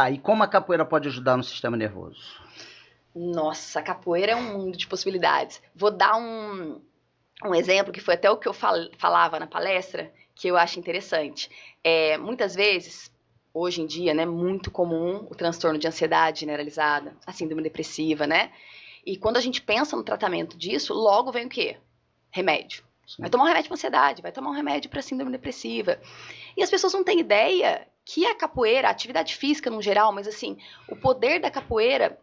Tá, e como a capoeira pode ajudar no sistema nervoso? Nossa, a capoeira é um mundo de possibilidades. Vou dar um exemplo que foi até o que eu falava na palestra, que eu acho interessante. Muitas vezes, hoje em dia, né, muito comum o transtorno de ansiedade generalizada, a síndrome depressiva, né? E quando a gente pensa no tratamento disso, logo vem o quê? Remédio. Sim. Vai tomar um remédio para ansiedade, vai tomar um remédio para síndrome depressiva. E as pessoas não têm ideia que a capoeira, a atividade física no geral, mas assim, o poder da capoeira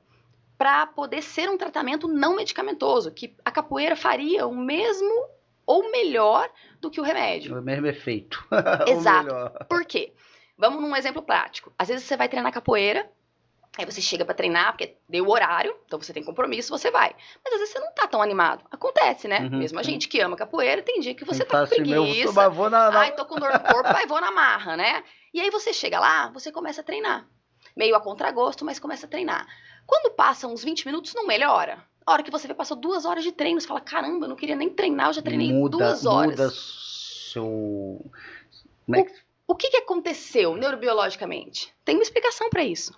para poder ser um tratamento não medicamentoso, que a capoeira faria o mesmo ou melhor do que o remédio. O mesmo efeito. Exato. Por quê? Vamos num exemplo prático. Às vezes você vai treinar capoeira, aí você chega para treinar, porque deu o horário, então você tem compromisso, você vai. Mas às vezes você não tá tão animado. Acontece, né? Mesmo a gente que ama capoeira, tem dia que você tá com preguiça. Ai, tô com dor no corpo, vai, vou na marra, né? E aí você chega lá, você começa a treinar. Meio a contragosto, mas começa a treinar. Quando passa uns 20 minutos, não melhora? A hora que você vê, passou 2 horas de treino, você fala, caramba, eu não queria nem treinar, eu já treinei 2 horas. Muda seu... O que aconteceu neurobiologicamente? Tem uma explicação para isso.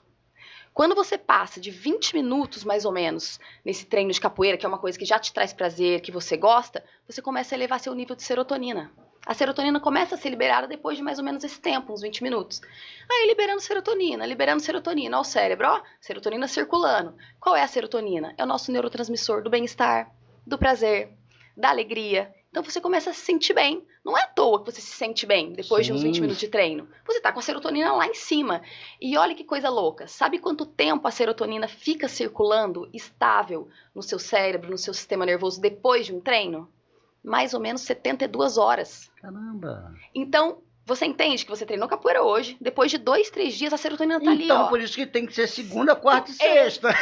Quando você passa de 20 minutos, mais ou menos, nesse treino de capoeira, que é uma coisa que já te traz prazer, que você gosta, você começa a elevar seu nível de serotonina. A serotonina começa a ser liberada depois de mais ou menos esse tempo, uns 20 minutos. Aí liberando serotonina ao cérebro, ó, serotonina circulando. Qual é a serotonina? É o nosso neurotransmissor do bem-estar, do prazer, da alegria. Então você começa a se sentir bem. Não é à toa que você se sente bem depois de uns 20 minutos de treino. Você tá com a serotonina lá em cima. E olha que coisa louca. Sabe quanto tempo a serotonina fica circulando estável no seu cérebro, no seu sistema nervoso depois de um treino? Mais ou menos 72 horas. Caramba! Então, você entende que você treinou capoeira hoje, depois de 2, 3 dias a serotonina tá ali, ó. Então, por isso que tem que ser segunda, quarta e sexta.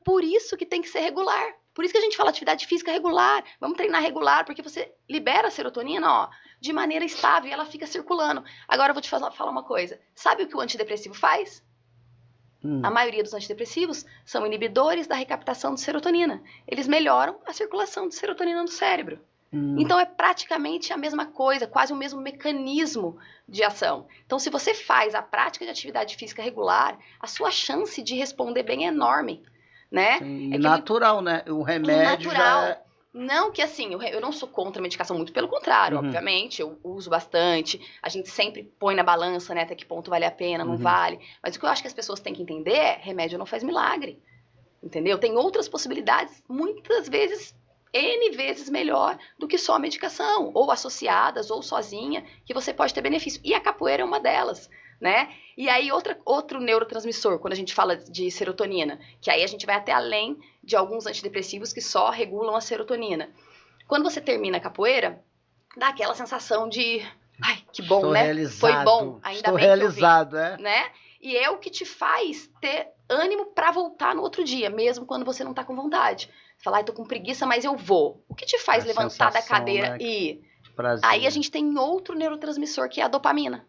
Por isso que tem que ser regular. Por isso que a gente fala atividade física regular. Vamos treinar regular, porque você libera a serotonina, ó, de maneira estável e ela fica circulando. Agora eu vou te falar uma coisa. Sabe o que o antidepressivo faz? A maioria dos antidepressivos são inibidores da recaptação de serotonina. Eles melhoram a circulação de serotonina no cérebro. Então é praticamente a mesma coisa, quase o mesmo mecanismo de ação. Então se você faz a prática de atividade física regular, a sua chance de responder bem é enorme, né? Sim, natural, né? O remédio já é... Não que assim, eu não sou contra a medicação, muito pelo contrário, obviamente, eu uso bastante, a gente sempre põe na balança, né, até que ponto vale a pena, não vale, mas o que eu acho que as pessoas têm que entender é, remédio não faz milagre, entendeu? Tem outras possibilidades, muitas vezes, N vezes melhor do que só a medicação, ou associadas, ou sozinha, que você pode ter benefício, e a capoeira é uma delas, né? E aí outro neurotransmissor, quando a gente fala de serotonina, que aí a gente vai até além de alguns antidepressivos que só regulam a serotonina. Quando você termina a capoeira, dá aquela sensação de, ai, que bom, Estou né? realizado. Foi bom, ainda Estou bem realizado, que eu vim, né? E é o que te faz ter ânimo para voltar no outro dia, mesmo quando você não tá com vontade. Você fala, ai, tô com preguiça, mas eu vou. O que te faz levantar da cadeira, né? E aí a gente tem outro neurotransmissor, que é a dopamina,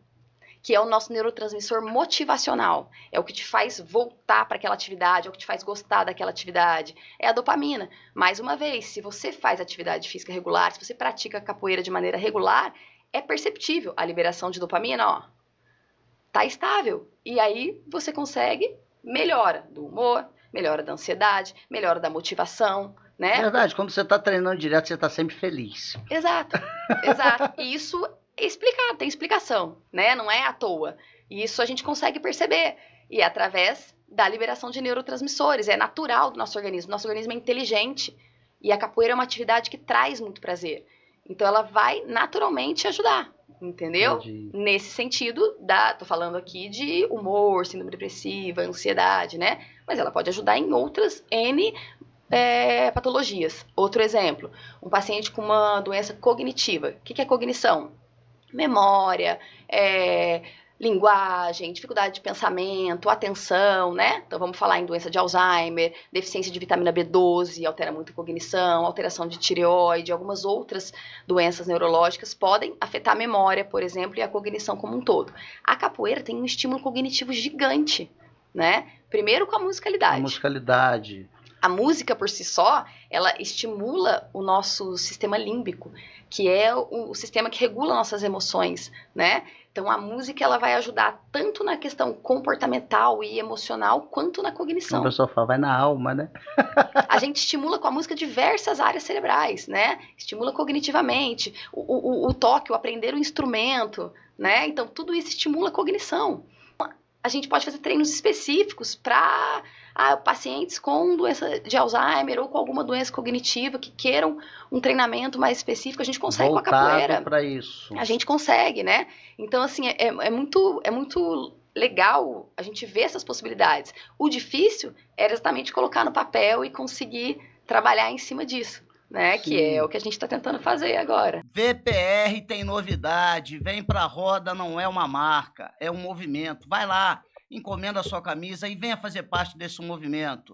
que é o nosso neurotransmissor motivacional. É o que te faz voltar para aquela atividade, é o que te faz gostar daquela atividade. É a dopamina. Mais uma vez, se você faz atividade física regular, se você pratica capoeira de maneira regular, é perceptível a liberação de dopamina, ó. Tá estável. E aí você consegue, melhora do humor, melhora da ansiedade, melhora da motivação, né? Verdade, quando você está treinando direto, você está sempre feliz. Exato, exato. E isso é explicado, tem explicação, né? Não é à toa. E isso a gente consegue perceber. E é através da liberação de neurotransmissores. É natural do nosso organismo. Nosso organismo é inteligente. E a capoeira é uma atividade que traz muito prazer. Então ela vai naturalmente ajudar, entendeu? Entendi. Nesse sentido, tô falando aqui de humor, síndrome depressiva, ansiedade, né? Mas ela pode ajudar em outras N patologias. Outro exemplo, um paciente com uma doença cognitiva. O que é cognição? Memória, linguagem, dificuldade de pensamento, atenção, né? Então vamos falar em doença de Alzheimer, deficiência de vitamina B12, altera muito a cognição, alteração de tireoide, algumas outras doenças neurológicas podem afetar a memória, por exemplo, e a cognição como um todo. A capoeira tem um estímulo cognitivo gigante, né? Primeiro com a musicalidade. A musicalidade. A música por si só, ela estimula o nosso sistema límbico, que é o sistema que regula nossas emoções, né? Então, a música ela vai ajudar tanto na questão comportamental e emocional, quanto na cognição. O pessoal fala, vai na alma, né? A gente estimula com a música diversas áreas cerebrais, né? Estimula cognitivamente, o toque, o aprender o instrumento, né? Então, tudo isso estimula a cognição. A gente pode fazer treinos específicos para pacientes com doença de Alzheimer ou com alguma doença cognitiva que queiram um treinamento mais específico. A gente consegue voltado com a capoeira. Para isso. A gente consegue, né? Então, assim, é muito legal a gente ver essas possibilidades. O difícil era exatamente colocar no papel e conseguir trabalhar em cima disso. Né, que é o que a gente está tentando fazer agora. VPR tem novidade, vem pra roda, não é uma marca, é um movimento. Vai lá, encomenda a sua camisa e venha fazer parte desse movimento.